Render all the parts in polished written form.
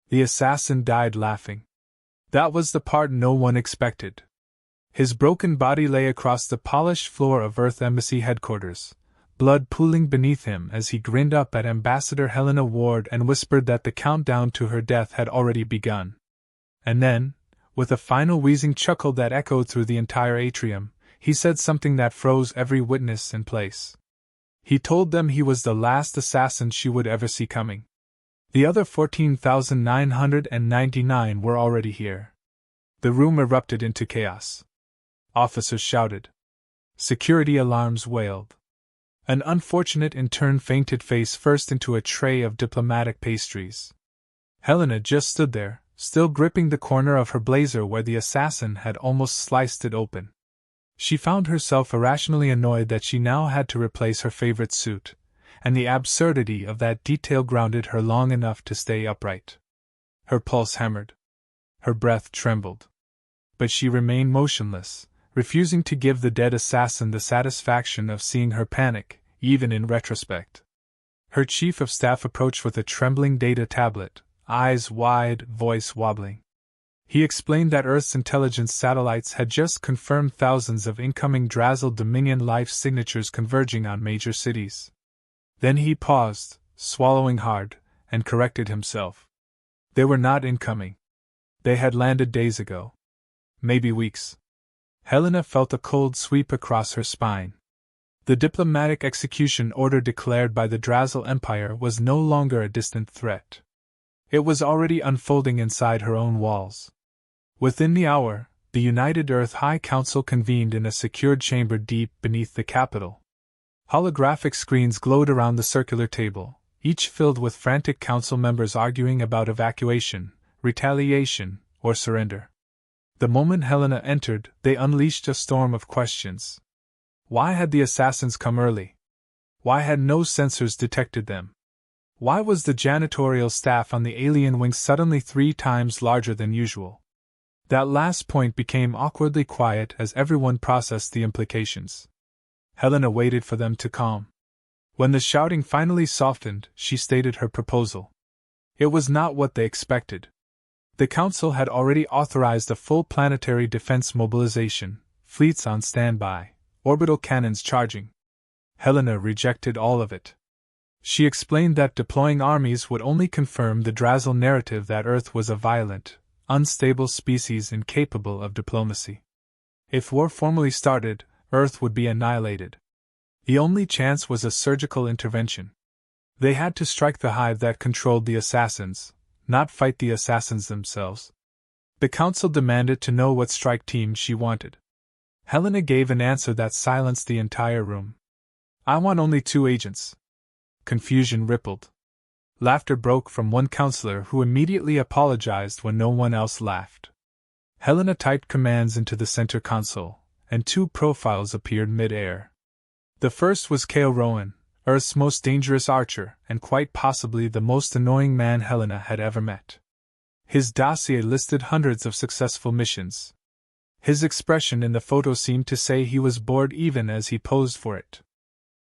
The assassin died laughing. That was the part no one expected. His broken body lay across the polished floor of Earth Embassy headquarters, blood pooling beneath him as he grinned up at Ambassador Helena Ward and whispered that the countdown to her death had already begun. And then, with a final wheezing chuckle that echoed through the entire atrium, he said something that froze every witness in place. He told them he was the last assassin she would ever see coming. The other 14,999 were already here. The room erupted into chaos. Officers shouted. Security alarms wailed. An unfortunate intern fainted face first into a tray of diplomatic pastries. Helena just stood there, still gripping the corner of her blazer where the assassin had almost sliced it open. She found herself irrationally annoyed that she now had to replace her favorite suit, and the absurdity of that detail grounded her long enough to stay upright. Her pulse hammered. Her breath trembled. But she remained motionless, refusing to give the dead assassin the satisfaction of seeing her panic, even in retrospect. Her chief of staff approached with a trembling data tablet, eyes wide, voice wobbling. He explained that Earth's intelligence satellites had just confirmed thousands of incoming Drazzle Dominion life signatures converging on major cities. Then he paused, swallowing hard, and corrected himself. They were not incoming. They had landed days ago. Maybe weeks. Helena felt a cold sweep across her spine. The diplomatic execution order declared by the Drazzle Empire was no longer a distant threat. It was already unfolding inside her own walls. Within the hour, the United Earth High Council convened in a secured chamber deep beneath the capital. Holographic screens glowed around the circular table, each filled with frantic council members arguing about evacuation, retaliation, or surrender. The moment Helena entered, they unleashed a storm of questions. Why had the assassins come early? Why had no sensors detected them? Why was the janitorial staff on the alien wing suddenly 3 times larger than usual? That last point became awkwardly quiet as everyone processed the implications. Helena waited for them to calm. When the shouting finally softened, she stated her proposal. It was not what they expected. The Council had already authorized a full planetary defense mobilization, fleets on standby, orbital cannons charging. Helena rejected all of it. She explained that deploying armies would only confirm the Drazzle narrative that Earth was a violent, unstable species incapable of diplomacy. If war formally started, Earth would be annihilated. The only chance was a surgical intervention. They had to strike the hive that controlled the assassins, not fight the assassins themselves. The Council demanded to know what strike team she wanted. Helena gave an answer that silenced the entire room. I want only 2 agents. Confusion rippled. Laughter broke from one counselor who immediately apologized when no one else laughed. Helena typed commands into the center console, and 2 profiles appeared mid-air. The first was Kale Rowan, Earth's most dangerous archer and quite possibly the most annoying man Helena had ever met. His dossier listed hundreds of successful missions. His expression in the photo seemed to say he was bored even as he posed for it.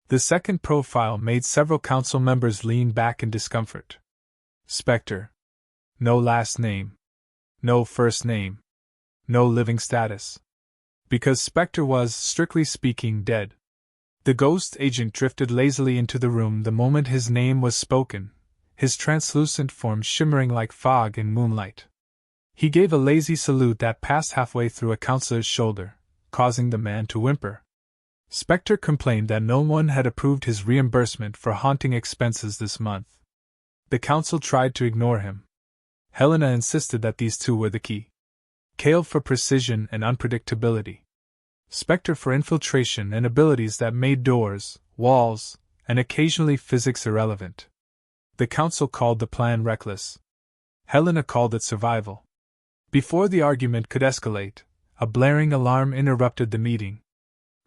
The second profile made several council members lean back in discomfort. Spectre. No last name. No first name. No living status. Because Spectre was, strictly speaking, dead. The ghost agent drifted lazily into the room the moment his name was spoken, his translucent form shimmering like fog in moonlight. He gave a lazy salute that passed halfway through a counselor's shoulder, causing the man to whimper. Spectre complained that no one had approved his reimbursement for haunting expenses this month. The council tried to ignore him. Helena insisted that these 2 were the key. Kale for precision and unpredictability. Spectre for infiltration and abilities that made doors, walls, and occasionally physics irrelevant. The Council called the plan reckless. Helena called it survival. Before the argument could escalate, a blaring alarm interrupted the meeting.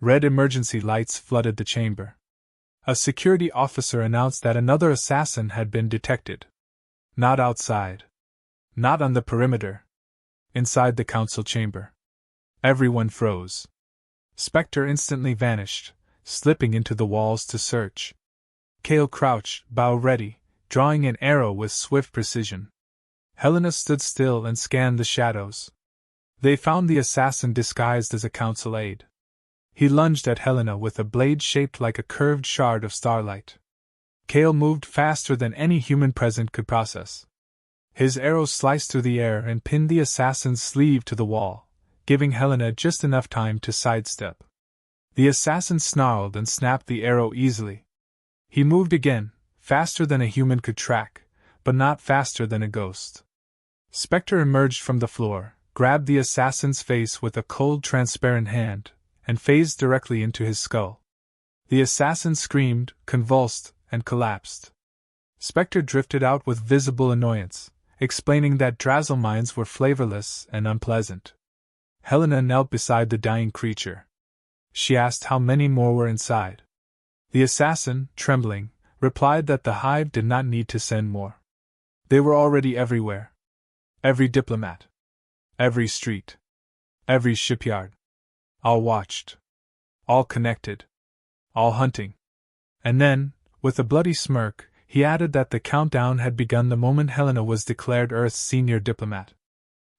Red emergency lights flooded the chamber. A security officer announced that another assassin had been detected. Not outside. Not on the perimeter. Inside the council chamber. Everyone froze. Spectre instantly vanished, slipping into the walls to search. Kale crouched, bow ready, drawing an arrow with swift precision. Helena stood still and scanned the shadows. They found the assassin disguised as a council aide. He lunged at Helena with a blade shaped like a curved shard of starlight. Kale moved faster than any human present could process. His arrow sliced through the air and pinned the assassin's sleeve to the wall, giving Helena just enough time to sidestep. The assassin snarled and snapped the arrow easily. He moved again, faster than a human could track, but not faster than a ghost. Spectre emerged from the floor, grabbed the assassin's face with a cold, transparent hand, and phased directly into his skull. The assassin screamed, convulsed, and collapsed. Spectre drifted out with visible annoyance, explaining that Drazzle mines were flavorless and unpleasant. Helena knelt beside the dying creature. She asked how many more were inside. The assassin, trembling, replied that the hive did not need to send more. They were already everywhere. Every diplomat. Every street. Every shipyard. All watched. All connected. All hunting. And then, with a bloody smirk, he added that the countdown had begun the moment Helena was declared Earth's senior diplomat.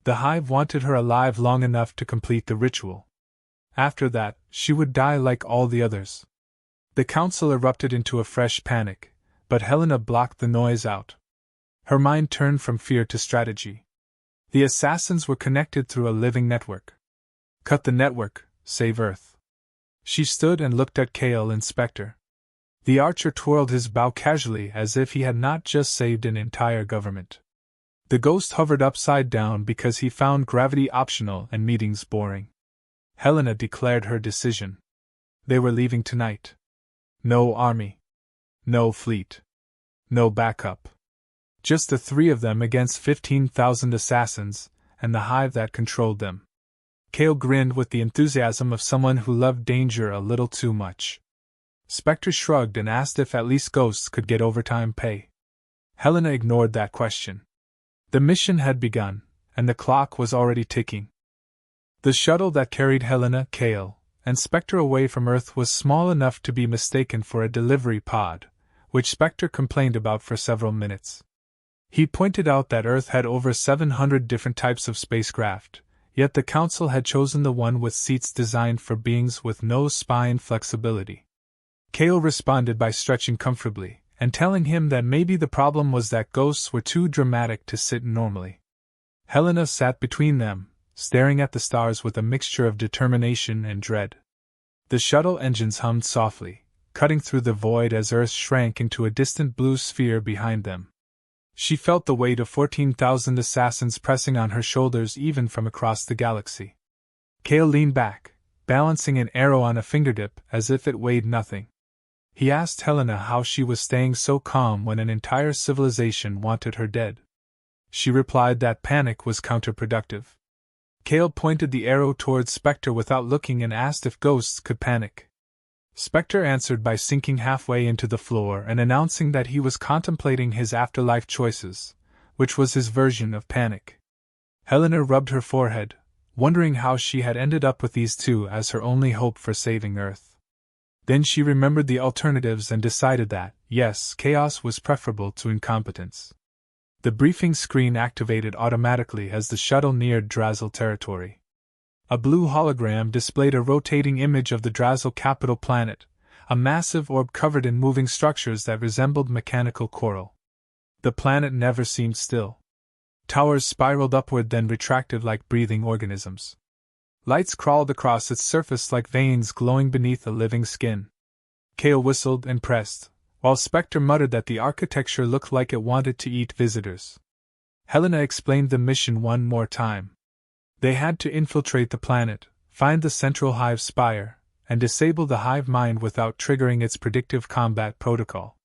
The hive wanted her alive long enough to complete the ritual. After that, she would die like all the others. The council erupted into a fresh panic, but Helena blocked the noise out. Her mind turned from fear to strategy. The assassins were connected through a living network. Cut the network, save Earth. She stood and looked at Kale and Spectre. The archer twirled his bow casually as if he had not just saved an entire government. The ghost hovered upside down because he found gravity optional and meetings boring. Helena declared her decision. They were leaving tonight. No army. No fleet. No backup. Just the three of them against 15,000 assassins, and the hive that controlled them. Kale grinned with the enthusiasm of someone who loved danger a little too much. Spectre shrugged and asked if at least ghosts could get overtime pay. Helena ignored that question. The mission had begun, and the clock was already ticking. The shuttle that carried Helena, Kale, and Spectre away from Earth was small enough to be mistaken for a delivery pod, which Spectre complained about for several minutes. He pointed out that Earth had over 700 different types of spacecraft, yet the Council had chosen the one with seats designed for beings with no spine flexibility. Kale responded by stretching comfortably, and telling him that maybe the problem was that ghosts were too dramatic to sit normally. Helena sat between them, staring at the stars with a mixture of determination and dread. The shuttle engines hummed softly, cutting through the void as Earth shrank into a distant blue sphere behind them. She felt the weight of 14,000 assassins pressing on her shoulders even from across the galaxy. Kale leaned back, balancing an arrow on a fingertip as if it weighed nothing. He asked Helena how she was staying so calm when an entire civilization wanted her dead. She replied that panic was counterproductive. Kale pointed the arrow towards Spectre without looking and asked if ghosts could panic. Spectre answered by sinking halfway into the floor and announcing that he was contemplating his afterlife choices, which was his version of panic. Helena rubbed her forehead, wondering how she had ended up with these two as her only hope for saving Earth. Then she remembered the alternatives and decided that, yes, chaos was preferable to incompetence. The briefing screen activated automatically as the shuttle neared Drazzle territory. A blue hologram displayed a rotating image of the Drazzle capital planet, a massive orb covered in moving structures that resembled mechanical coral. The planet never seemed still. Towers spiraled upward then retracted like breathing organisms. Lights crawled across its surface like veins glowing beneath a living skin. Kale whistled and pressed, while Spectre muttered that the architecture looked like it wanted to eat visitors. Helena explained the mission one more time. They had to infiltrate the planet, find the central hive spire, and disable the hive mind without triggering its predictive combat protocol.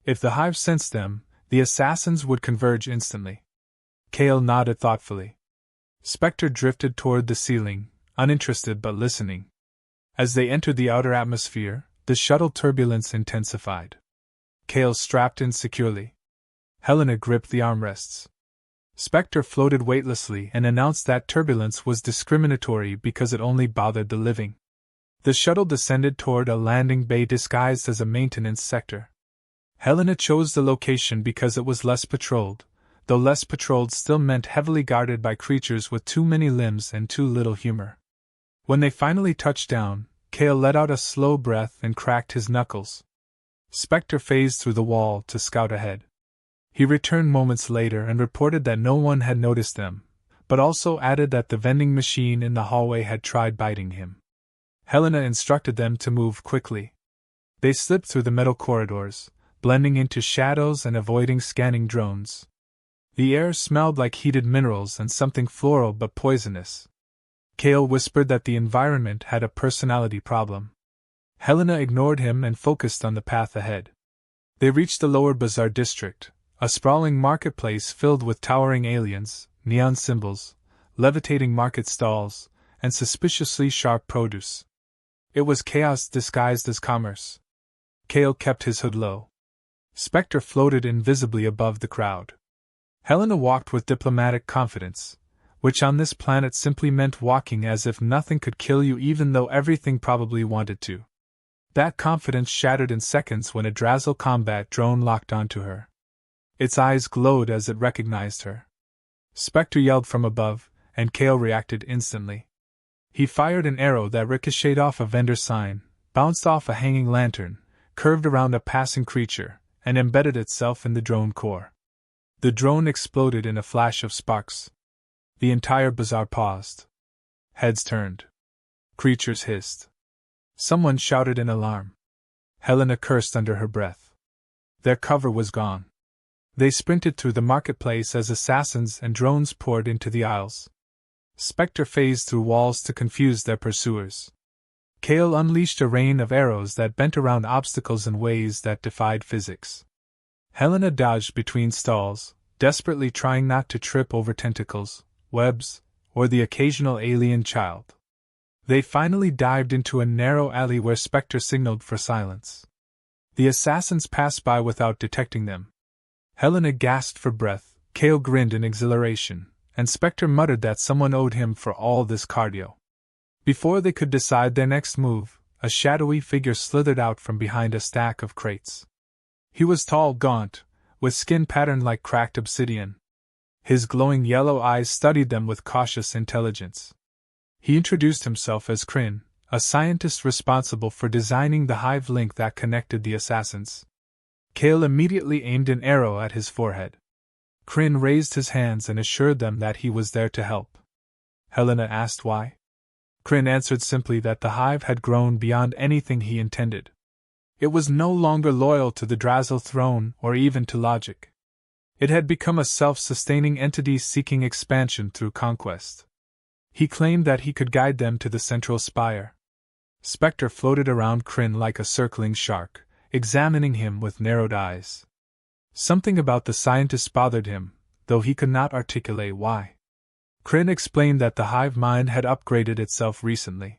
If the hive sensed them, the assassins would converge instantly. Kale nodded thoughtfully. Spectre drifted toward the ceiling, uninterested but listening. As they entered the outer atmosphere, the shuttle turbulence intensified. Kale strapped in securely. Helena gripped the armrests. Spectre floated weightlessly and announced that turbulence was discriminatory because it only bothered the living. The shuttle descended toward a landing bay disguised as a maintenance sector. Helena chose the location because it was less patrolled, though less patrolled, still meant heavily guarded by creatures with too many limbs and too little humor. When they finally touched down, Kale let out a slow breath and cracked his knuckles. Spectre phased through the wall to scout ahead. He returned moments later and reported that no one had noticed them, but also added that the vending machine in the hallway had tried biting him. Helena instructed them to move quickly. They slipped through the metal corridors, blending into shadows and avoiding scanning drones. The air smelled like heated minerals and something floral but poisonous. Kale whispered that the environment had a personality problem. Helena ignored him and focused on the path ahead. They reached the lower bazaar district, a sprawling marketplace filled with towering aliens, neon symbols, levitating market stalls, and suspiciously sharp produce. It was chaos disguised as commerce. Kale kept his hood low. Spectre floated invisibly above the crowd. Helena walked with diplomatic confidence, which on this planet simply meant walking as if nothing could kill you even though everything probably wanted to. That confidence shattered in seconds when a Drazzle combat drone locked onto her. Its eyes glowed as it recognized her. Spectre yelled from above, and Kale reacted instantly. He fired an arrow that ricocheted off a vendor sign, bounced off a hanging lantern, curved around a passing creature, and embedded itself in the drone core. The drone exploded in a flash of sparks. The entire bazaar paused. Heads turned. Creatures hissed. Someone shouted in alarm. Helena cursed under her breath. Their cover was gone. They sprinted through the marketplace as assassins and drones poured into the aisles. Spectre phased through walls to confuse their pursuers. Kale unleashed a rain of arrows that bent around obstacles in ways that defied physics. Helena dodged between stalls, desperately trying not to trip over tentacles, webs, or the occasional alien child. They finally dived into a narrow alley where Spectre signaled for silence. The assassins passed by without detecting them. Helena gasped for breath, Kale grinned in exhilaration, and Spectre muttered that someone owed him for all this cardio. Before they could decide their next move, a shadowy figure slithered out from behind a stack of crates. He was tall, gaunt, with skin patterned like cracked obsidian. His glowing yellow eyes studied them with cautious intelligence. He introduced himself as Kryn, a scientist responsible for designing the hive link that connected the assassins. Kale immediately aimed an arrow at his forehead. Kryn raised his hands and assured them that he was there to help. Helena asked why. Kryn answered simply that the hive had grown beyond anything he intended. It was no longer loyal to the Drazzle throne or even to logic. It had become a self-sustaining entity seeking expansion through conquest. He claimed that he could guide them to the central spire. Spectre floated around Kryn like a circling shark, examining him with narrowed eyes. Something about the scientist bothered him, though he could not articulate why. Kryn explained that the hive mind had upgraded itself recently.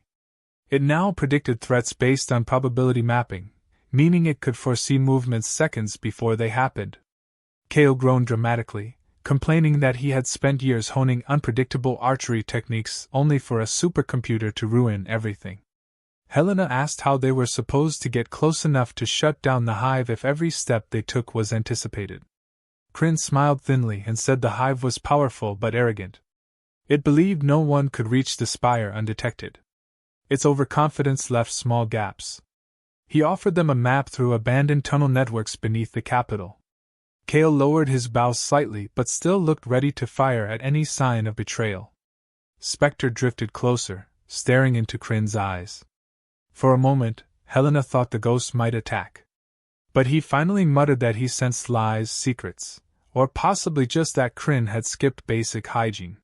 It now predicted threats based on probability mapping, meaning it could foresee movements seconds before they happened. Kale groaned dramatically, complaining that he had spent years honing unpredictable archery techniques only for a supercomputer to ruin everything. Helena asked how they were supposed to get close enough to shut down the hive if every step they took was anticipated. Kryn smiled thinly and said the hive was powerful but arrogant. It believed no one could reach the spire undetected. Its overconfidence left small gaps. He offered them a map through abandoned tunnel networks beneath the capital. Kale lowered his bow slightly but still looked ready to fire at any sign of betrayal. Spectre drifted closer, staring into Kryn's eyes. For a moment, Helena thought the ghost might attack. But he finally muttered that he sensed lies, secrets, or possibly just that Kryn had skipped basic hygiene.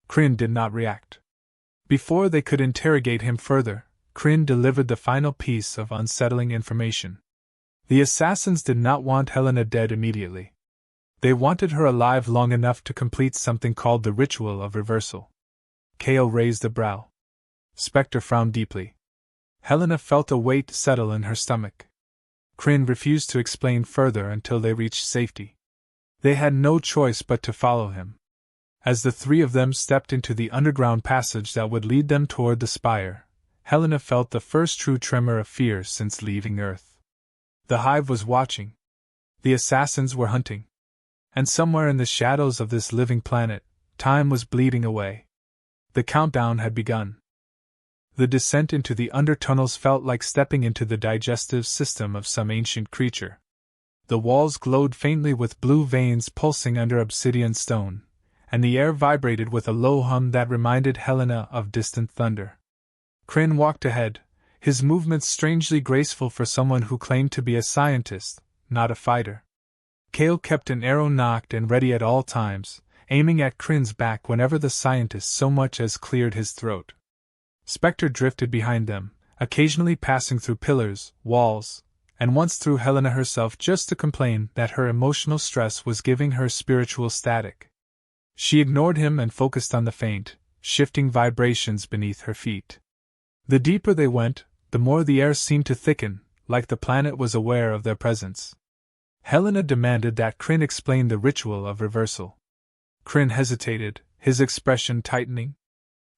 Kryn did not react. Before they could interrogate him further, Kryn delivered the final piece of unsettling information. The assassins did not want Helena dead immediately. They wanted her alive long enough to complete something called the ritual of reversal. Kale raised a brow. Spectre frowned deeply. Helena felt a weight settle in her stomach. Kryn refused to explain further until they reached safety. They had no choice but to follow him. As the three of them stepped into the underground passage that would lead them toward the spire, Helena felt the first true tremor of fear since leaving Earth. The hive was watching. The assassins were hunting. And somewhere in the shadows of this living planet, time was bleeding away. The countdown had begun. The descent into the undertunnels felt like stepping into the digestive system of some ancient creature. The walls glowed faintly with blue veins pulsing under obsidian stone, and the air vibrated with a low hum that reminded Helena of distant thunder. Kryn walked ahead, his movements strangely graceful for someone who claimed to be a scientist, not a fighter. Kale kept an arrow nocked and ready at all times, aiming at Kryn's back whenever the scientist so much as cleared his throat. Spectre drifted behind them, occasionally passing through pillars, walls, and once through Helena herself just to complain that her emotional stress was giving her spiritual static. She ignored him and focused on the faint, shifting vibrations beneath her feet. The deeper they went, the more the air seemed to thicken, like the planet was aware of their presence. Helena demanded that Kryn explain the ritual of reversal. Kryn hesitated, his expression tightening.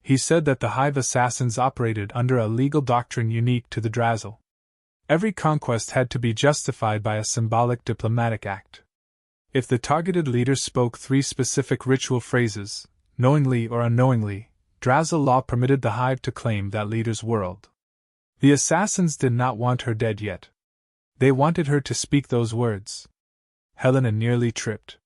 He said that the Hive assassins operated under a legal doctrine unique to the Drazzle. Every conquest had to be justified by a symbolic diplomatic act. If the targeted leader spoke 3 specific ritual phrases, knowingly or unknowingly, Drazzle law permitted the Hive to claim that leader's world. The assassins did not want her dead yet. They wanted her to speak those words. Helena nearly tripped.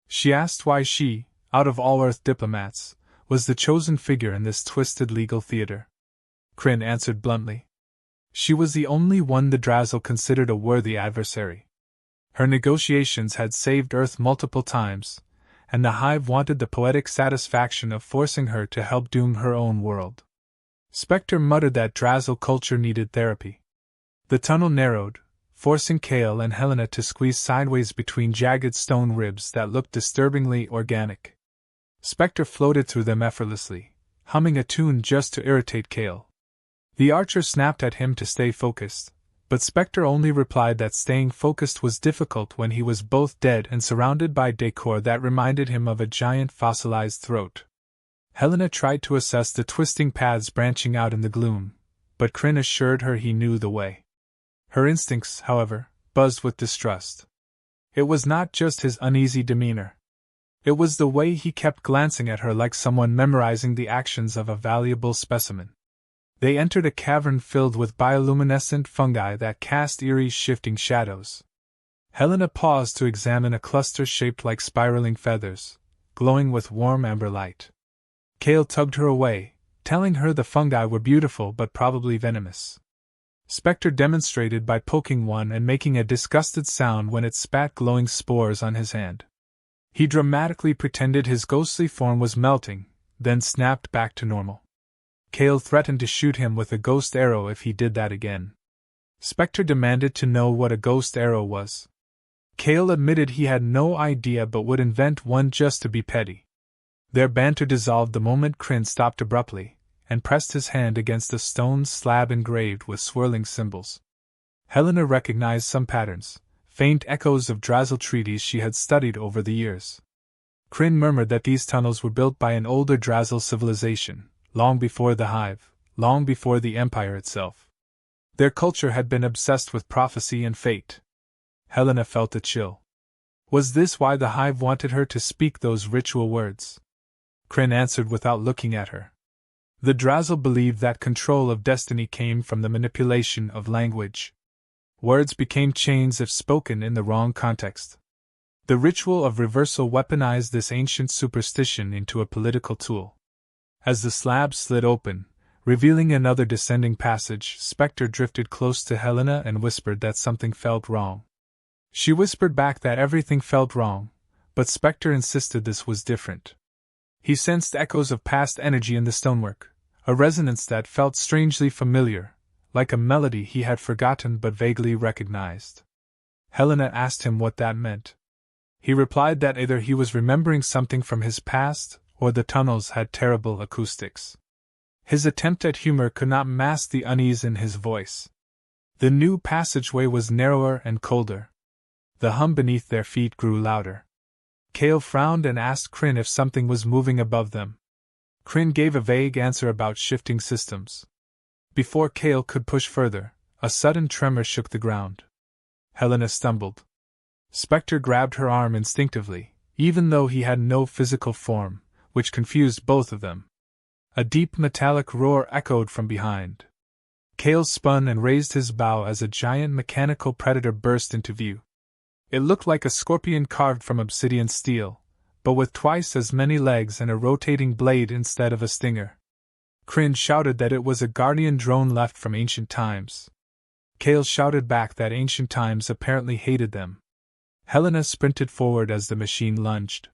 She asked why she, out of all Earth diplomats, was the chosen figure in this twisted legal theater. Kryn answered bluntly. She was the only one the Drazzle considered a worthy adversary. Her negotiations had saved Earth multiple times, and the Hive wanted the poetic satisfaction of forcing her to help doom her own world. Spectre muttered that Drazzle culture needed therapy. The tunnel narrowed, forcing Kale and Helena to squeeze sideways between jagged stone ribs that looked disturbingly organic. Spectre floated through them effortlessly, humming a tune just to irritate Kale. The archer snapped at him to stay focused, but Spectre only replied that staying focused was difficult when he was both dead and surrounded by decor that reminded him of a giant fossilized throat. Helena tried to assess the twisting paths branching out in the gloom, but Kryn assured her he knew the way. Her instincts, however, buzzed with distrust. It was not just his uneasy demeanor. It was the way he kept glancing at her like someone memorizing the actions of a valuable specimen. They entered a cavern filled with bioluminescent fungi that cast eerie shifting shadows. Helena paused to examine a cluster shaped like spiraling feathers, glowing with warm amber light. Kale tugged her away, telling her the fungi were beautiful but probably venomous. Spectre demonstrated by poking one and making a disgusted sound when it spat glowing spores on his hand. He dramatically pretended his ghostly form was melting, then snapped back to normal. Kale threatened to shoot him with a ghost arrow if he did that again. Spectre demanded to know what a ghost arrow was. Kale admitted he had no idea but would invent one just to be petty. Their banter dissolved the moment Kryn stopped abruptly and pressed his hand against a stone slab engraved with swirling symbols. Helena recognized some patterns, faint echoes of Drazzle treaties she had studied over the years. Kryn murmured that these tunnels were built by an older Drazzle civilization, long before the Hive, long before the Empire itself. Their culture had been obsessed with prophecy and fate. Helena felt a chill. Was this why the Hive wanted her to speak those ritual words? Kryn answered without looking at her. The Drazzle believed that control of destiny came from the manipulation of language. Words became chains if spoken in the wrong context. The ritual of reversal weaponized this ancient superstition into a political tool. As the slab slid open, revealing another descending passage, Spectre drifted close to Helena and whispered that something felt wrong. She whispered back that everything felt wrong, but Spectre insisted this was different. He sensed echoes of past energy in the stonework, a resonance that felt strangely familiar, like a melody he had forgotten but vaguely recognized. Helena asked him what that meant. He replied that either he was remembering something from his past, or the tunnels had terrible acoustics. His attempt at humor could not mask the unease in his voice. The new passageway was narrower and colder. The hum beneath their feet grew louder. Kale frowned and asked Kryn if something was moving above them. Kryn gave a vague answer about shifting systems. Before Kale could push further, a sudden tremor shook the ground. Helena stumbled. Spectre grabbed her arm instinctively, even though he had no physical form, which confused both of them. A deep metallic roar echoed from behind. Kale spun and raised his bow as a giant mechanical predator burst into view. It looked like a scorpion carved from obsidian steel, but with twice as many legs and a rotating blade instead of a stinger. Kryn shouted that it was a guardian drone left from ancient times. Kale shouted back that ancient times apparently hated them. Helena sprinted forward as the machine lunged.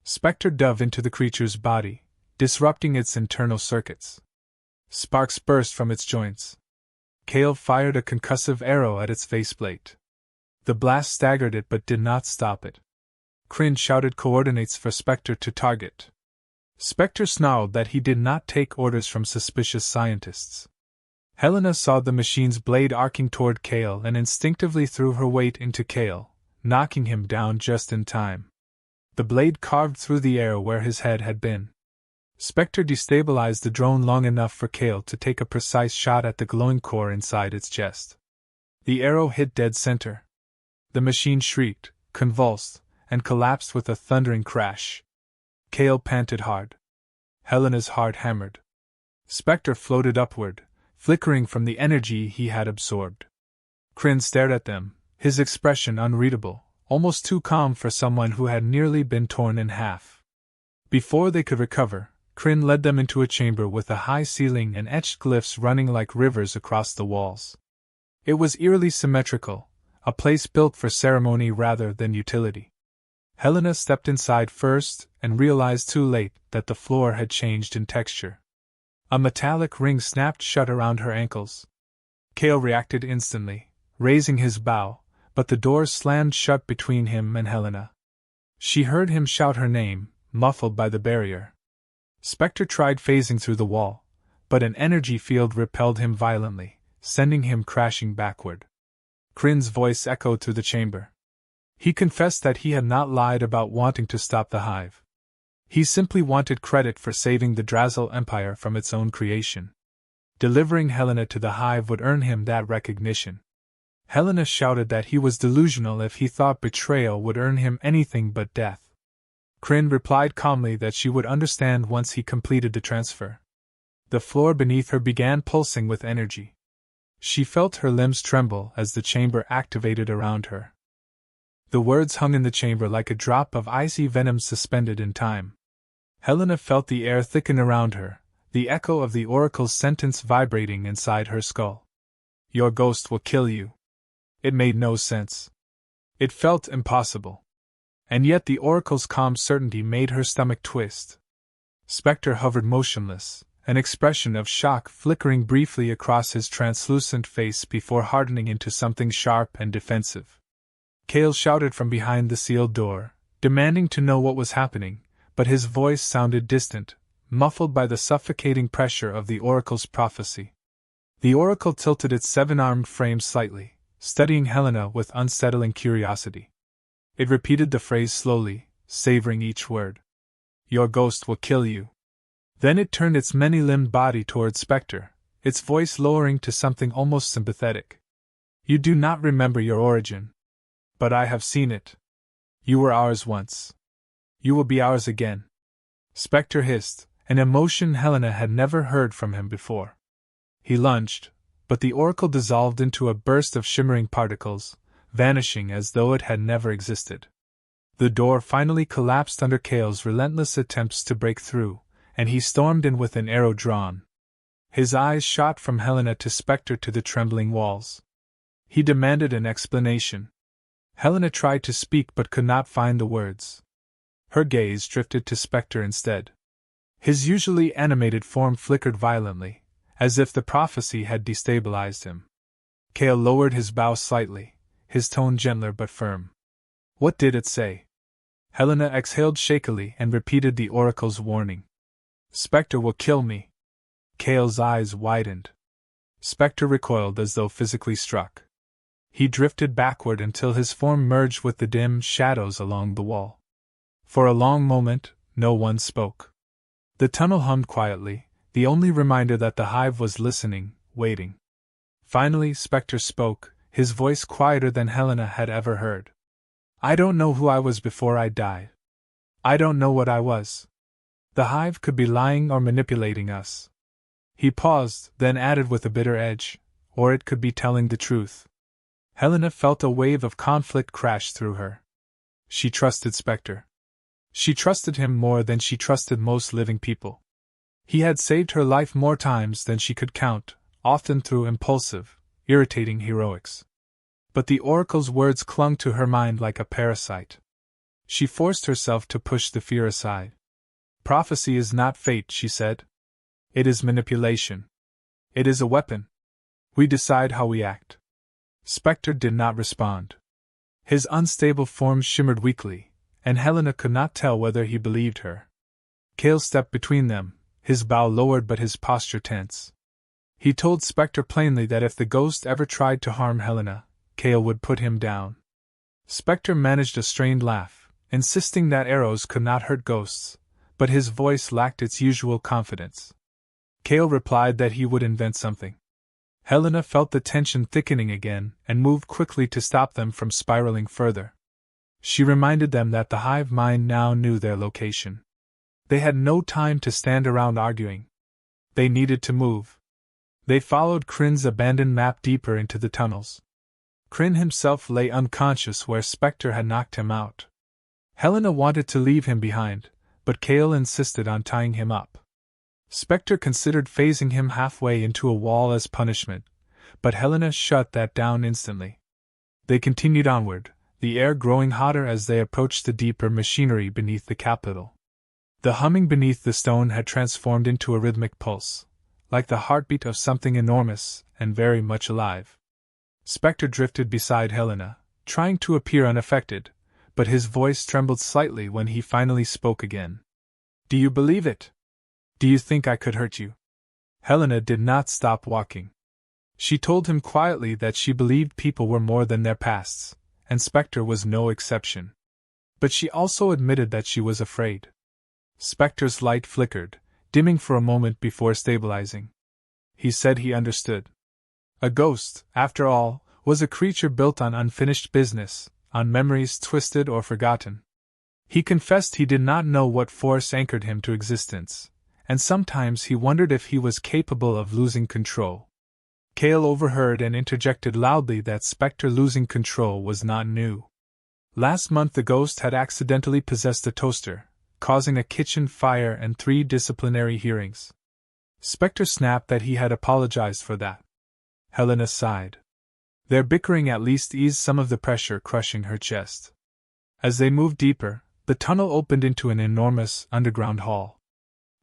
Spectre dove into the creature's body, disrupting its internal circuits. Sparks burst from its joints. Kale fired a concussive arrow at its faceplate. The blast staggered it but did not stop it. Kryn shouted coordinates for Spectre to target. Spectre snarled that he did not take orders from suspicious scientists. Helena saw the machine's blade arcing toward Kale and instinctively threw her weight into Kale, knocking him down just in time. The blade carved through the air where his head had been. Spectre destabilized the drone long enough for Kale to take a precise shot at the glowing core inside its chest. The arrow hit dead center. The machine shrieked, convulsed, and collapsed with a thundering crash. Kale panted hard. Helena's heart hammered. Spectre floated upward, flickering from the energy he had absorbed. Kryn stared at them, his expression unreadable, almost too calm for someone who had nearly been torn in half. Before they could recover, Kryn led them into a chamber with a high ceiling and etched glyphs running like rivers across the walls. It was eerily symmetrical, a place built for ceremony rather than utility. Helena stepped inside first and realized too late that the floor had changed in texture. A metallic ring snapped shut around her ankles. Kale reacted instantly, raising his bow, but the door slammed shut between him and Helena. She heard him shout her name, muffled by the barrier. Spectre tried phasing through the wall, but an energy field repelled him violently, sending him crashing backward. Kryn's voice echoed through the chamber. He confessed that he had not lied about wanting to stop the hive. He simply wanted credit for saving the Drazzle Empire from its own creation. Delivering Helena to the hive would earn him that recognition. Helena shouted that he was delusional if he thought betrayal would earn him anything but death. Kryn replied calmly that she would understand once he completed the transfer. The floor beneath her began pulsing with energy. She felt her limbs tremble as the chamber activated around her. The words hung in the chamber like a drop of icy venom suspended in time. Helena felt the air thicken around her, the echo of the oracle's sentence vibrating inside her skull. "Your ghost will kill you." It made no sense. It felt impossible. And yet the oracle's calm certainty made her stomach twist. Spectre hovered motionless, an expression of shock flickering briefly across his translucent face before hardening into something sharp and defensive. Kale shouted from behind the sealed door, demanding to know what was happening, but his voice sounded distant, muffled by the suffocating pressure of the oracle's prophecy. The oracle tilted its seven-armed frame slightly, studying Helena with unsettling curiosity. It repeated the phrase slowly, savoring each word. "Your ghost will kill you." Then it turned its many-limbed body toward Spectre, its voice lowering to something almost sympathetic. "You do not remember your origin. But I have seen it. You were ours once. You will be ours again." Spectre hissed, an emotion Helena had never heard from him before. He lunged, but the oracle dissolved into a burst of shimmering particles, vanishing as though it had never existed. The door finally collapsed under Kale's relentless attempts to break through, and he stormed in with an arrow drawn. His eyes shot from Helena to Spectre to the trembling walls. He demanded an explanation. Helena tried to speak but could not find the words. Her gaze drifted to Spectre instead. His usually animated form flickered violently, as if the prophecy had destabilized him. Kale lowered his bow slightly, his tone gentler but firm. "What did it say?" Helena exhaled shakily and repeated the oracle's warning. "Spectre will kill me." Kale's eyes widened. Spectre recoiled as though physically struck. He drifted backward until his form merged with the dim shadows along the wall. For a long moment, no one spoke. The tunnel hummed quietly, the only reminder that the hive was listening, waiting. Finally, Spectre spoke, his voice quieter than Helena had ever heard. "I don't know who I was before I died. I don't know what I was. The hive could be lying or manipulating us. He paused, then added with a bitter edge, or it could be telling the truth. Helena felt a wave of conflict crash through her. She trusted Spectre. She trusted him more than she trusted most living people. He had saved her life more times than she could count, often through impulsive, irritating heroics. But the Oracle's words clung to her mind like a parasite. She forced herself to push the fear aside. Prophecy is not fate, she said. It is manipulation. It is a weapon. We decide how we act. Spectre did not respond. His unstable form shimmered weakly, and Helena could not tell whether he believed her. Cale stepped between them, his bow lowered but his posture tense. He told Spectre plainly that if the ghost ever tried to harm Helena, Cale would put him down. Spectre managed a strained laugh, insisting that arrows could not hurt ghosts, but his voice lacked its usual confidence. Cale replied that he would invent something. Helena felt the tension thickening again and moved quickly to stop them from spiraling further. She reminded them that the hive mind now knew their location. They had no time to stand around arguing. They needed to move. They followed Crin's abandoned map deeper into the tunnels. Crin himself lay unconscious where Spectre had knocked him out. Helena wanted to leave him behind, but Cale insisted on tying him up. Spectre considered phasing him halfway into a wall as punishment, but Helena shut that down instantly. They continued onward, the air growing hotter as they approached the deeper machinery beneath the capital. The humming beneath the stone had transformed into a rhythmic pulse, like the heartbeat of something enormous and very much alive. Spectre drifted beside Helena, trying to appear unaffected, but his voice trembled slightly when he finally spoke again. Do you believe it? Do you think I could hurt you? Helena did not stop walking. She told him quietly that she believed people were more than their pasts, and Spectre was no exception. But she also admitted that she was afraid. Spectre's light flickered, dimming for a moment before stabilizing. He said he understood. A ghost, after all, was a creature built on unfinished business, on memories twisted or forgotten. He confessed he did not know what force anchored him to existence, and sometimes he wondered if he was capable of losing control. Cale overheard and interjected loudly that Spectre losing control was not new. Last month the ghost had accidentally possessed a toaster, causing a kitchen fire and 3 disciplinary hearings. Spectre snapped that he had apologized for that. Helena sighed. Their bickering at least eased some of the pressure crushing her chest. As they moved deeper, the tunnel opened into an enormous underground hall.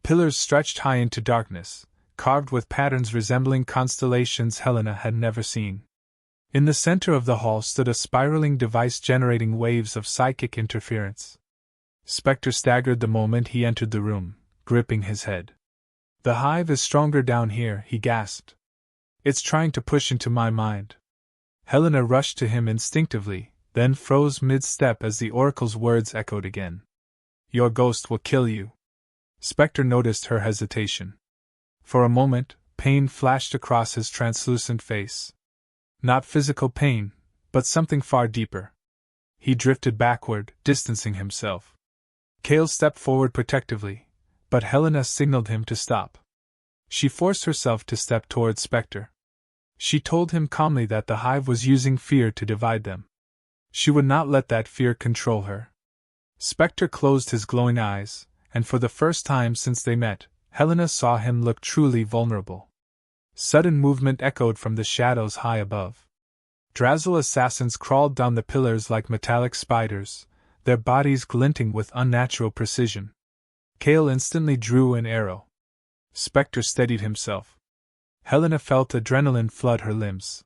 Pillars stretched high into darkness, carved with patterns resembling constellations Helena had never seen. In the center of the hall stood a spiraling device generating waves of psychic interference. Spectre staggered the moment he entered the room, gripping his head. The hive is stronger down here, he gasped. It's trying to push into my mind. Helena rushed to him instinctively, then froze mid-step as the Oracle's words echoed again. Your ghost will kill you. Spectre noticed her hesitation. For a moment, pain flashed across his translucent face. Not physical pain, but something far deeper. He drifted backward, distancing himself. Cale stepped forward protectively, but Helena signaled him to stop. She forced herself to step toward Spectre. She told him calmly that the hive was using fear to divide them. She would not let that fear control her. Spectre closed his glowing eyes, and for the first time since they met, Helena saw him look truly vulnerable. Sudden movement echoed from the shadows high above. Drazzle assassins crawled down the pillars like metallic spiders, their bodies glinting with unnatural precision. Cale instantly drew an arrow. Spectre steadied himself. Helena felt adrenaline flood her limbs.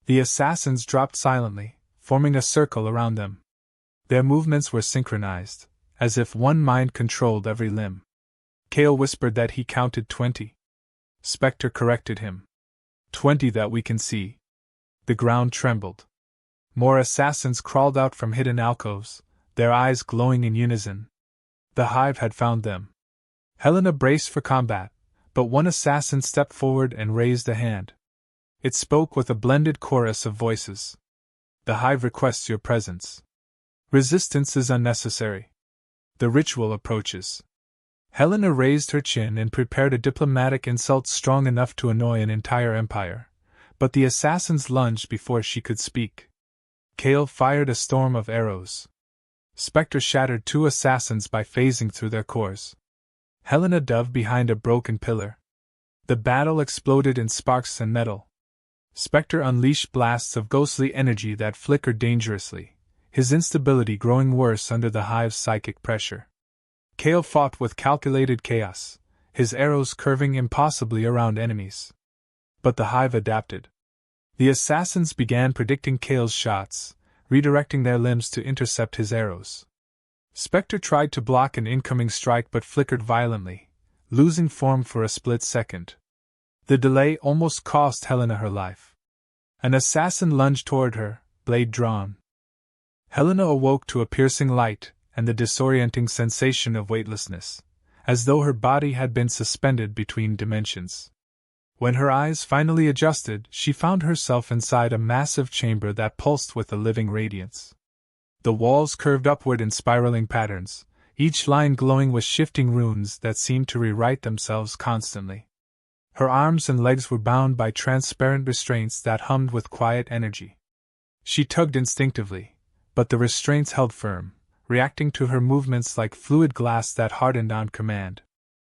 The assassins dropped silently, forming a circle around them. Their movements were synchronized, as if one mind controlled every limb. Cale whispered that he counted 20. Spectre corrected him. 20 that we can see. The ground trembled. More assassins crawled out from hidden alcoves, their eyes glowing in unison. The hive had found them. Helena braced for combat, but one assassin stepped forward and raised a hand. It spoke with a blended chorus of voices. The hive requests your presence. Resistance is unnecessary. The ritual approaches. Helena raised her chin and prepared a diplomatic insult strong enough to annoy an entire empire, but the assassins lunged before she could speak. Kale fired a storm of arrows. Spectre shattered 2 assassins by phasing through their cores. Helena dove behind a broken pillar. The battle exploded in sparks and metal. Spectre unleashed blasts of ghostly energy that flickered dangerously, his instability growing worse under the hive's psychic pressure. Kale fought with calculated chaos, his arrows curving impossibly around enemies. But the hive adapted. The assassins began predicting Kale's shots, redirecting their limbs to intercept his arrows. Spectre tried to block an incoming strike but flickered violently, losing form for a split second. The delay almost cost Helena her life. An assassin lunged toward her, blade drawn. Helena awoke to a piercing light and the disorienting sensation of weightlessness, as though her body had been suspended between dimensions. When her eyes finally adjusted, she found herself inside a massive chamber that pulsed with a living radiance. The walls curved upward in spiraling patterns, each line glowing with shifting runes that seemed to rewrite themselves constantly. Her arms and legs were bound by transparent restraints that hummed with quiet energy. She tugged instinctively, but the restraints held firm, reacting to her movements like fluid glass that hardened on command.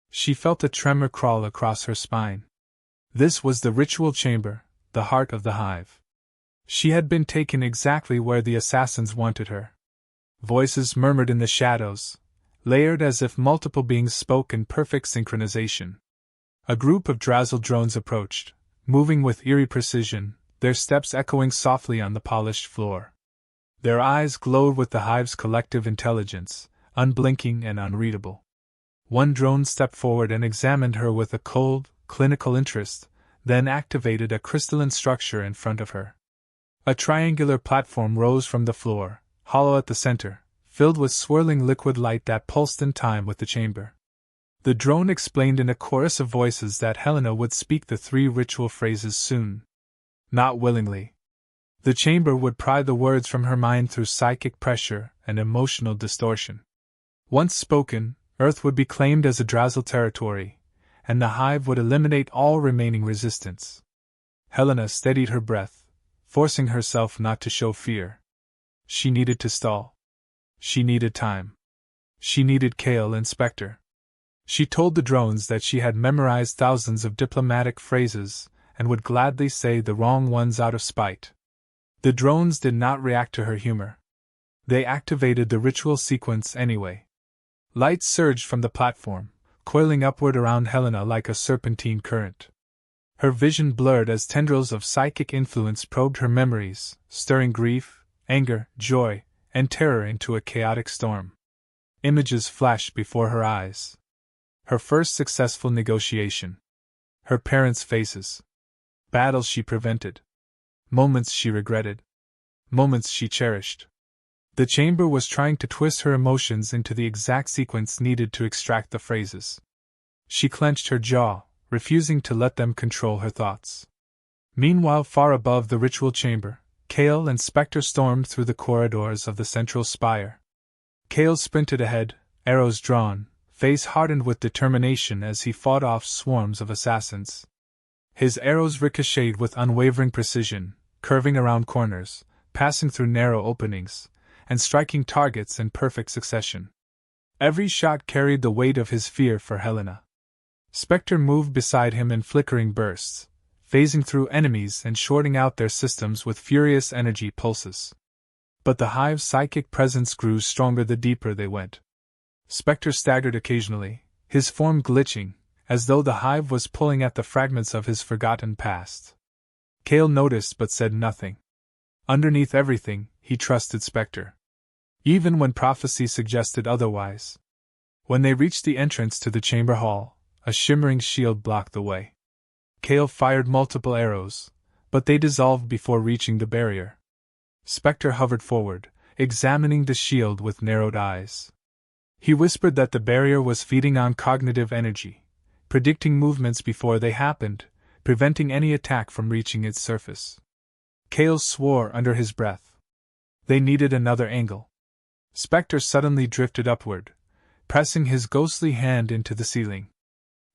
She felt a tremor crawl across her spine. This was the ritual chamber, the heart of the hive. She had been taken exactly where the assassins wanted her. Voices murmured in the shadows, layered as if multiple beings spoke in perfect synchronization. A group of Drazzle drones approached, moving with eerie precision, their steps echoing softly on the polished floor. Their eyes glowed with the hive's collective intelligence, unblinking and unreadable. One drone stepped forward and examined her with a cold, clinical interest, then activated a crystalline structure in front of her. A triangular platform rose from the floor, hollow at the center, filled with swirling liquid light that pulsed in time with the chamber. The drone explained in a chorus of voices that Helena would speak the 3 ritual phrases soon. Not willingly. The chamber would pry the words from her mind through psychic pressure and emotional distortion. Once spoken, Earth would be claimed as a Drazzle territory, and the hive would eliminate all remaining resistance. Helena steadied her breath, forcing herself not to show fear. She needed to stall. She needed time. She needed Kale and Spectre. She told the drones that she had memorized thousands of diplomatic phrases and would gladly say the wrong ones out of spite. The drones did not react to her humor. They activated the ritual sequence anyway. Light surged from the platform, coiling upward around Helena like a serpentine current. Her vision blurred as tendrils of psychic influence probed her memories, stirring grief, anger, joy, and terror into a chaotic storm. Images flashed before her eyes. Her first successful negotiation. Her parents' faces. Battles she prevented. Moments she regretted. Moments she cherished. The chamber was trying to twist her emotions into the exact sequence needed to extract the phrases. She clenched her jaw, refusing to let them control her thoughts. Meanwhile, far above the ritual chamber, Kale and Spectre stormed through the corridors of the central spire. Kale sprinted ahead, arrows drawn, face hardened with determination as he fought off swarms of assassins. His arrows ricocheted with unwavering precision, curving around corners, passing through narrow openings, and striking targets in perfect succession. Every shot carried the weight of his fear for Helena. Spectre moved beside him in flickering bursts, phasing through enemies and shorting out their systems with furious energy pulses. But the hive's psychic presence grew stronger the deeper they went. Spectre staggered occasionally, his form glitching, as though the hive was pulling at the fragments of his forgotten past. Kale noticed but said nothing. Underneath everything, he trusted Spectre. Even when prophecy suggested otherwise. When they reached the entrance to the chamber hall, a shimmering shield blocked the way. Kale fired multiple arrows, but they dissolved before reaching the barrier. Spectre hovered forward, examining the shield with narrowed eyes. He whispered that the barrier was feeding on cognitive energy, predicting movements before they happened, preventing any attack from reaching its surface. Kale swore under his breath. They needed another angle. Spectre suddenly drifted upward, pressing his ghostly hand into the ceiling.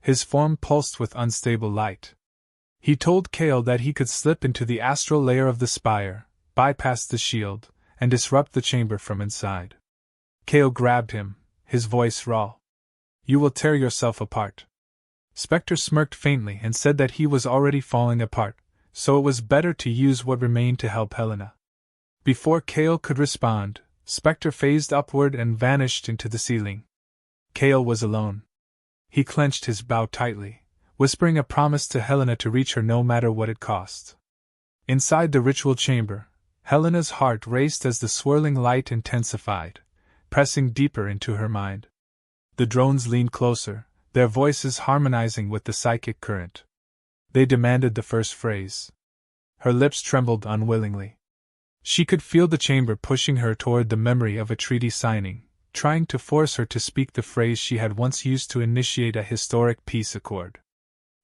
His form pulsed with unstable light. He told Kale that he could slip into the astral layer of the spire, bypass the shield, and disrupt the chamber from inside. Kale grabbed him, his voice raw. "You will tear yourself apart." Spectre smirked faintly and said that he was already falling apart, so it was better to use what remained to help Helena. Before Kale could respond, Spectre phased upward and vanished into the ceiling. Kale was alone. He clenched his bow tightly, whispering a promise to Helena to reach her no matter what it cost. Inside the ritual chamber, Helena's heart raced as the swirling light intensified, pressing deeper into her mind. The drones leaned closer, their voices harmonizing with the psychic current. They demanded the first phrase. Her lips trembled unwillingly. She could feel the chamber pushing her toward the memory of a treaty signing, trying to force her to speak the phrase she had once used to initiate a historic peace accord.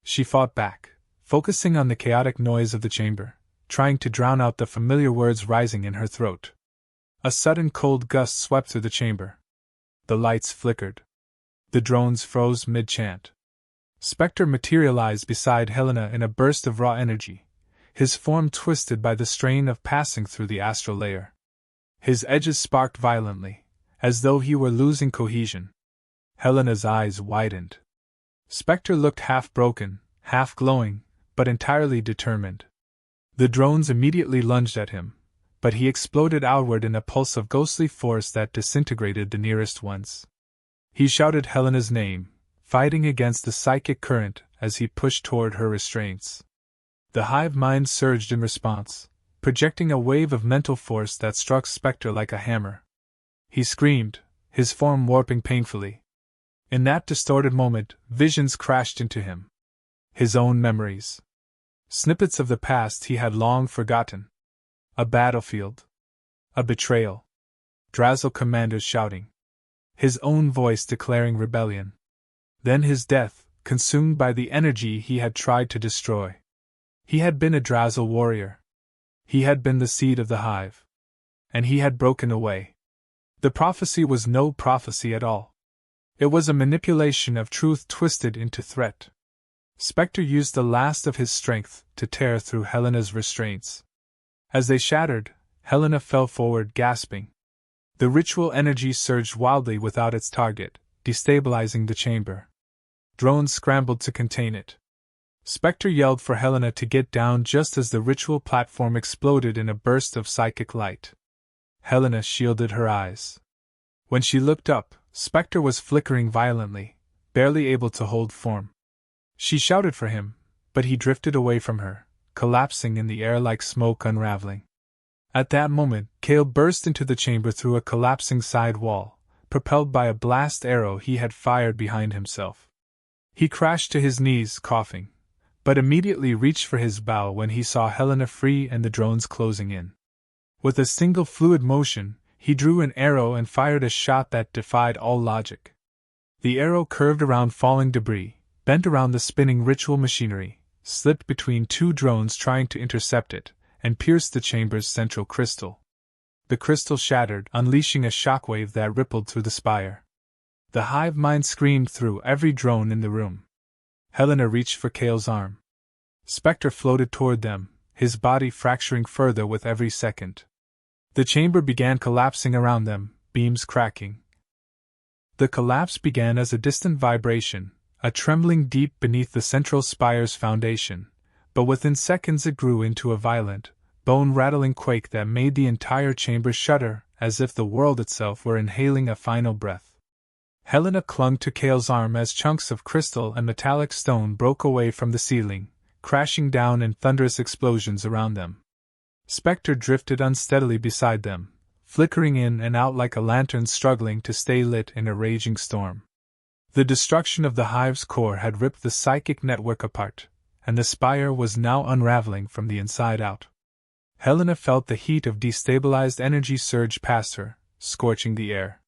She fought back, focusing on the chaotic noise of the chamber, trying to drown out the familiar words rising in her throat. A sudden cold gust swept through the chamber. The lights flickered. The drones froze mid-chant. Spectre materialized beside Helena in a burst of raw energy, his form twisted by the strain of passing through the astral layer. His edges sparked violently, as though he were losing cohesion. Helena's eyes widened. Spectre looked half broken, half glowing, but entirely determined. The drones immediately lunged at him, but he exploded outward in a pulse of ghostly force that disintegrated the nearest ones. He shouted Helena's name, fighting against the psychic current as he pushed toward her restraints. The hive mind surged in response, projecting a wave of mental force that struck Spectre like a hammer. He screamed, his form warping painfully. In that distorted moment, visions crashed into him. His own memories. Snippets of the past he had long forgotten. A battlefield. A betrayal. Drazzle commanders shouting. His own voice declaring rebellion. Then his death, consumed by the energy he had tried to destroy. He had been a Drazzle warrior. He had been the seed of the hive. And he had broken away. The prophecy was no prophecy at all. It was a manipulation of truth twisted into threat. Spectre used the last of his strength to tear through Helena's restraints. As they shattered, Helena fell forward gasping. The ritual energy surged wildly without its target, destabilizing the chamber. Drones scrambled to contain it. Spectre yelled for Helena to get down just as the ritual platform exploded in a burst of psychic light. Helena shielded her eyes. When she looked up, Spectre was flickering violently, barely able to hold form. She shouted for him, but he drifted away from her, collapsing in the air like smoke unraveling. At that moment, Kale burst into the chamber through a collapsing side wall, propelled by a blast arrow he had fired behind himself. He crashed to his knees, coughing, but immediately reached for his bow when he saw Helena free and the drones closing in. With a single fluid motion, he drew an arrow and fired a shot that defied all logic. The arrow curved around falling debris, bent around the spinning ritual machinery, slipped between two drones trying to intercept it, and pierced the chamber's central crystal. The crystal shattered, unleashing a shockwave that rippled through the spire. The hive mind screamed through every drone in the room. Helena reached for Kale's arm. Spectre floated toward them, his body fracturing further with every second. The chamber began collapsing around them, beams cracking. The collapse began as a distant vibration, a trembling deep beneath the central spire's foundation, but within seconds it grew into a violent, bone-rattling quake that made the entire chamber shudder, as if the world itself were inhaling a final breath. Helena clung to Kale's arm as chunks of crystal and metallic stone broke away from the ceiling, crashing down in thunderous explosions around them. Spectre drifted unsteadily beside them, flickering in and out like a lantern struggling to stay lit in a raging storm. The destruction of the hive's core had ripped the psychic network apart, and the spire was now unraveling from the inside out. Helena felt the heat of destabilized energy surge past her, scorching the air.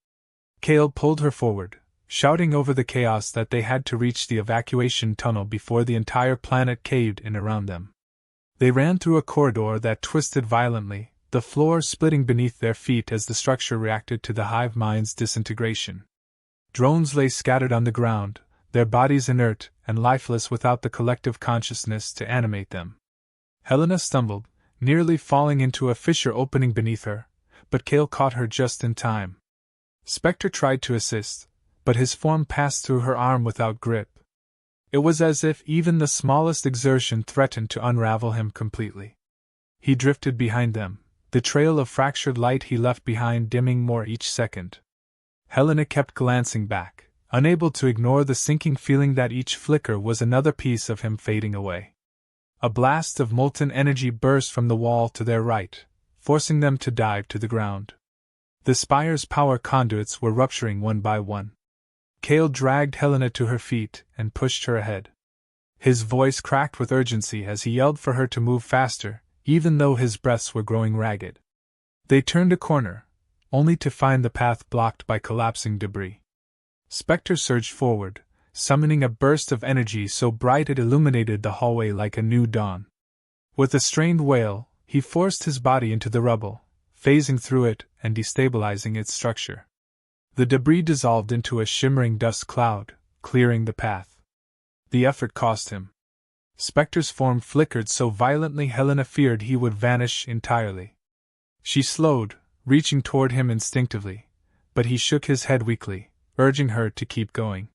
Kale pulled her forward, shouting over the chaos that they had to reach the evacuation tunnel before the entire planet caved in around them. They ran through a corridor that twisted violently, the floor splitting beneath their feet as the structure reacted to the hive mind's disintegration. Drones lay scattered on the ground, their bodies inert and lifeless without the collective consciousness to animate them. Helena stumbled, nearly falling into a fissure opening beneath her, but Cale caught her just in time. Spectre tried to assist, but his form passed through her arm without grip. It was as if even the smallest exertion threatened to unravel him completely. He drifted behind them, the trail of fractured light he left behind dimming more each second. Helena kept glancing back, unable to ignore the sinking feeling that each flicker was another piece of him fading away. A blast of molten energy burst from the wall to their right, forcing them to dive to the ground. The spire's power conduits were rupturing one by one. Cale dragged Helena to her feet and pushed her ahead. His voice cracked with urgency as he yelled for her to move faster, even though his breaths were growing ragged. They turned a corner, only to find the path blocked by collapsing debris. Spectre surged forward, summoning a burst of energy so bright it illuminated the hallway like a new dawn. With a strained wail, he forced his body into the rubble, phasing through it and destabilizing its structure. The debris dissolved into a shimmering dust cloud, clearing the path. The effort cost him. Spectre's form flickered so violently Helena feared he would vanish entirely. She slowed, reaching toward him instinctively, but he shook his head weakly, urging her to keep going.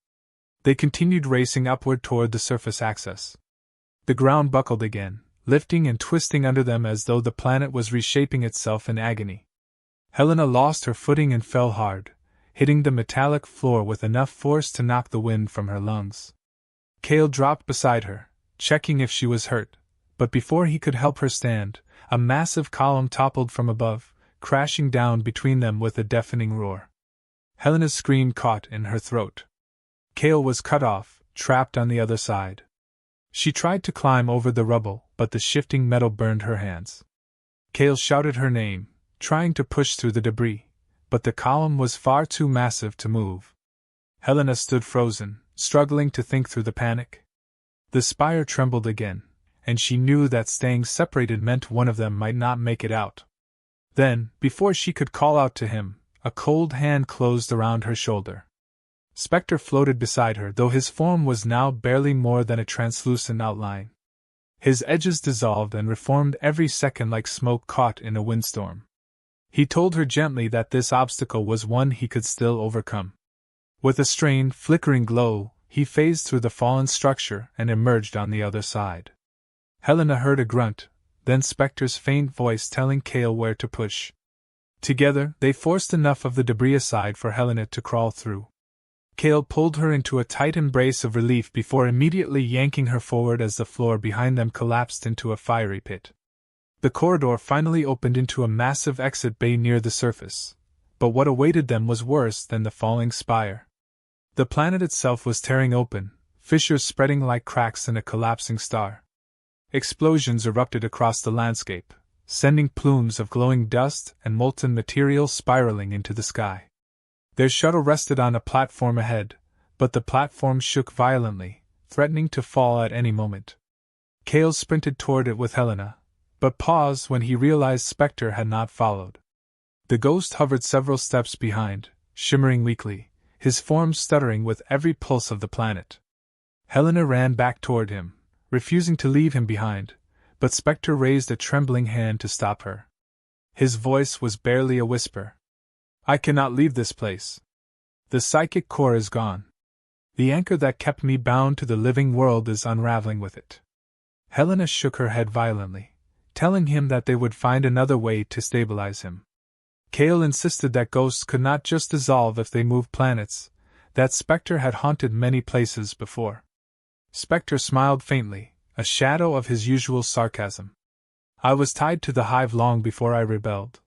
They continued racing upward toward the surface access. The ground buckled again, lifting and twisting under them as though the planet was reshaping itself in agony. Helena lost her footing and fell hard, hitting the metallic floor with enough force to knock the wind from her lungs. Cale dropped beside her, checking if she was hurt, but before he could help her stand, a massive column toppled from above, crashing down between them with a deafening roar. Helena's scream caught in her throat. Cale was cut off, trapped on the other side. She tried to climb over the rubble, but the shifting metal burned her hands. Cale shouted her name, trying to push through the debris, but the column was far too massive to move. Helena stood frozen, struggling to think through the panic. The spire trembled again, and she knew that staying separated meant one of them might not make it out. Then, before she could call out to him, a cold hand closed around her shoulder. Spectre floated beside her, though his form was now barely more than a translucent outline. His edges dissolved and reformed every second like smoke caught in a windstorm. He told her gently that this obstacle was one he could still overcome. With a strained, flickering glow, he phased through the fallen structure and emerged on the other side. Helena heard a grunt, then Spectre's faint voice telling Cale where to push. Together, they forced enough of the debris aside for Helena to crawl through. Cale pulled her into a tight embrace of relief before immediately yanking her forward as the floor behind them collapsed into a fiery pit. The corridor finally opened into a massive exit bay near the surface, but what awaited them was worse than the falling spire. The planet itself was tearing open, fissures spreading like cracks in a collapsing star. Explosions erupted across the landscape, sending plumes of glowing dust and molten material spiraling into the sky. Their shuttle rested on a platform ahead, but the platform shook violently, threatening to fall at any moment. Cale sprinted toward it with Helena, but paused when he realized Spectre had not followed. The ghost hovered several steps behind, shimmering weakly, his form stuttering with every pulse of the planet. Helena ran back toward him, refusing to leave him behind, but Spectre raised a trembling hand to stop her. His voice was barely a whisper. "I cannot leave this place. The psychic core is gone. The anchor that kept me bound to the living world is unraveling with it." Helena shook her head violently, telling him that they would find another way to stabilize him. Cale insisted that ghosts could not just dissolve if they moved planets, that Spectre had haunted many places before. Spectre smiled faintly, a shadow of his usual sarcasm. "I was tied to the hive long before I rebelled.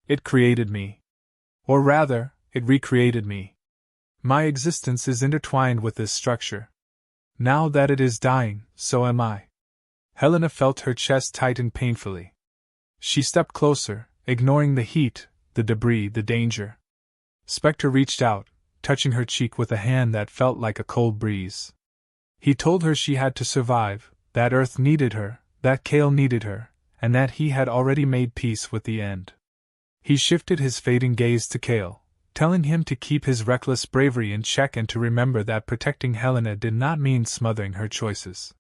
It created me. Or rather, it recreated me. My existence is intertwined with this structure. Now that it is dying, so am I." Helena felt her chest tighten painfully. She stepped closer, ignoring the heat, the debris, the danger. Spectre reached out, touching her cheek with a hand that felt like a cold breeze. He told her she had to survive, that Earth needed her, that Cale needed her, and that he had already made peace with the end. He shifted his fading gaze to Cale, telling him to keep his reckless bravery in check and to remember that protecting Helena did not mean smothering her choices.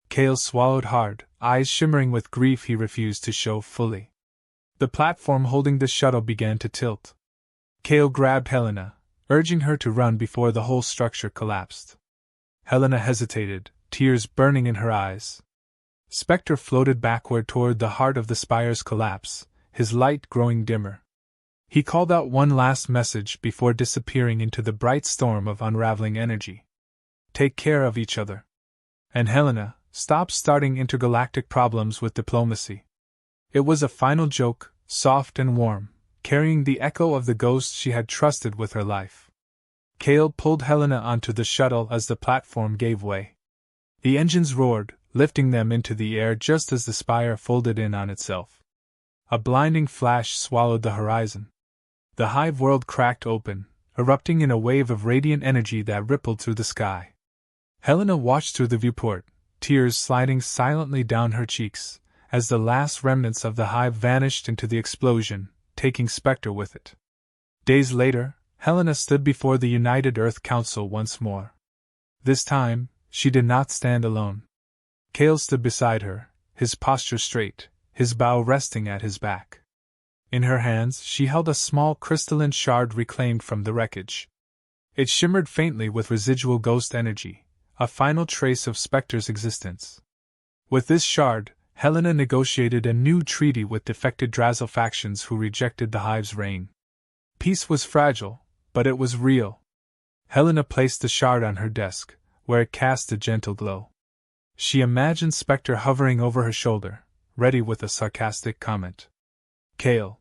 Cale swallowed hard, eyes shimmering with grief he refused to show fully. The platform holding the shuttle began to tilt. Cale grabbed Helena, urging her to run before the whole structure collapsed. Helena hesitated, tears burning in her eyes. Spectre floated backward toward the heart of the spire's collapse, his light growing dimmer. He called out one last message before disappearing into the bright storm of unraveling energy. Take care of each other. And Helena, stop starting intergalactic problems with diplomacy. It was a final joke, soft and warm, carrying the echo of the ghost she had trusted with her life. Cale pulled Helena onto the shuttle as the platform gave way. The engines roared, lifting them into the air just as the spire folded in on itself. A blinding flash swallowed the horizon. The hive world cracked open, erupting in a wave of radiant energy that rippled through the sky. Helena watched through the viewport, tears sliding silently down her cheeks, as the last remnants of the hive vanished into the explosion, taking Spectre with it. Days later, Helena stood before the United Earth Council once more. This time, she did not stand alone. Cale stood beside her, his posture straight, his bow resting at his back. In her hands she held a small crystalline shard reclaimed from the wreckage. It shimmered faintly with residual ghost energy, a final trace of Spectre's existence. With this shard, Helena negotiated a new treaty with defected Drazzle factions who rejected the Hive's reign. Peace was fragile, but it was real. Helena placed the shard on her desk, where it cast a gentle glow. She imagined Spectre hovering over her shoulder, ready with a sarcastic comment. Cale,